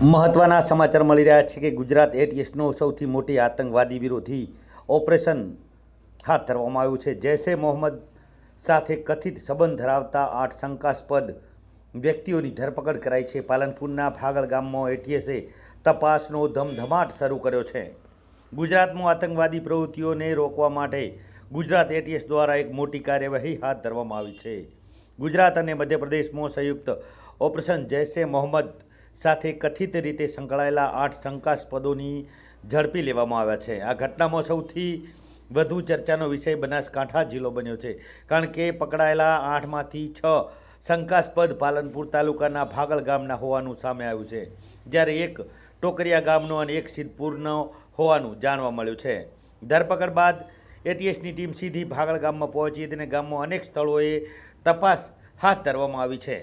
મહત્વના સમાચાર મળી રહ્યા છે કે ગુજરાત એટીએસનો સૌથી મોટી આતંકવાદી વિરોધી ઓપરેશન હાથ ધરવામાં આવ્યું છે। જૈશે મોહમ્મદ સાથે કથિત સંબંધ ધરાવતા 8 શંકાસ્પદ વ્યક્તિઓની ધરપકડ કરાઈ છે। પાલનપુરના ભાગળ ગામમાં એટીએસે તપાસનો ધમધમાટ શરૂ કર્યો છે। ગુજરાતમાં આતંકવાદી પ્રવૃત્તિઓને રોકવા માટે ગુજરાત એટીએસ દ્વારા એક મોટી કાર્યવાહી હાથ ધરવામાં આવી છે। ગુજરાત અને મધ્યપ્રદેશમાં સંયુક્ત ઓપરેશન જૈશે મોહમ્મદ સાથે કથિત રીતે સંકળાયેલા 8 શંકાસ્પદોની ઝડપી લેવામાં આવ્યા છે। આ ઘટનામાં સૌથી વધુ ચર્ચાનો વિષય બનાસકાંઠા જિલ્લો બન્યો છે, કારણ કે પકડાયેલા 8માંથી 6 શંકાસ્પદ પાલનપુર તાલુકાના ભાગળ ગામના હોવાનું સામે આવ્યું છે, જ્યારે એક ટોકરિયા ગામનો અને એક સિદ્ધપુરનો હોવાનું જાણવા મળ્યું છે। ધરપકડ બાદ એટીએસની ટીમ સીધી ભાગળ ગામમાં પહોંચી હતી અને ગામમાં અનેક સ્થળોએ તપાસ હાથ ધરવામાં આવી છે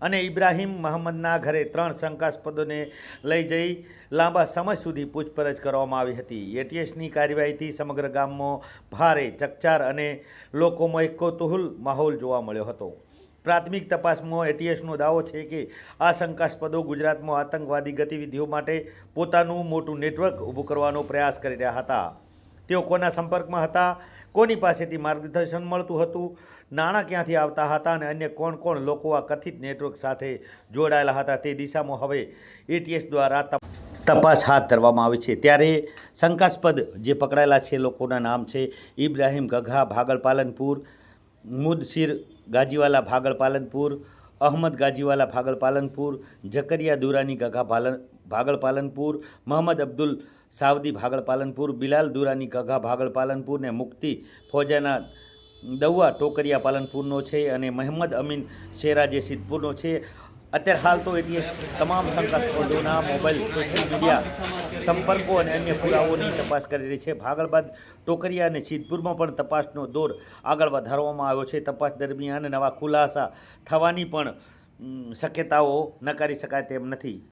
અને ઇબ્રાહીમ મહમ્મદના ઘરે 3 શંકાસ્પદોને લઈ જઈ લાંબા સમય સુધી પૂછપરછ કરવામાં આવી હતી। એટીએસની કાર્યવાહીથી સમગ્ર ગામમાં ભારે ચકચાર અને લોકોમાં એક કૌતૂહલ માહોલ જોવા મળ્યો હતો। પ્રાથમિક તપાસમાં એટીએસનો દાવો છે કે આ શંકાસ્પદો ગુજરાતમાં આતંકવાદી ગતિવિધિઓ માટે પોતાનું મોટું નેટવર્ક ઊભું કરવાનો પ્રયાસ કરી રહ્યા હતા। તેઓ કોના સંપર્કમાં હતા, કોની પાસેથી માર્ગદર્શન મળતું હતું, નાણાં ક્યાંથી આવતા હતા અને અન્ય કોણ કોણ લોકો આ કથિત નેટવર્ક સાથે જોડાયેલા હતા, તે દિશામાં હવે એટીએસ દ્વારા તપાસ હાથ ધરવામાં આવી છે। ત્યારે શંકાસ્પદ જે પકડાયેલા છે લોકોના નામ છે ઇબ્રાહીમ ગઘા ભાગળ પાલનપુર, મુદશિર ગાજીવાલા ભાગળ પાલનપુર, અહમદ ગાજીવાલા ભાગળ પાલનપુર, જકરિયા દુરાની ગઘા ભાગળ પાલનપુર, મોહમ્મદ અબ્દુલ સાવદી ભાગળ પાલનપુર, બિલાલ દુરાની ગઘા ભાગળ પાલનપુર ને મુક્તિ ફોજાના દવા ટોકરિયા પાલનપુરનો છે અને મહમ્મદ અમીન શેરાજે સિદ્ધપુરનો છે। અત્યારે હાલ તો એટીએસ તમામ શંકાસ્પદોના મોબાઈલ, સોશિયલ મીડિયા સંપર્કો અને અન્ય પુરાવોની તપાસ કરી રહી છે। ભાગળ બાદ ટોકરિયા અને સિદ્ધપુરમાં પણ તપાસનો દોર આગળ વધારવામાં આવ્યો છે। તપાસ દરમિયાન નવા ખુલાસા થવાની પણ શક્યતાઓ નકારી શકાય તેમ નથી।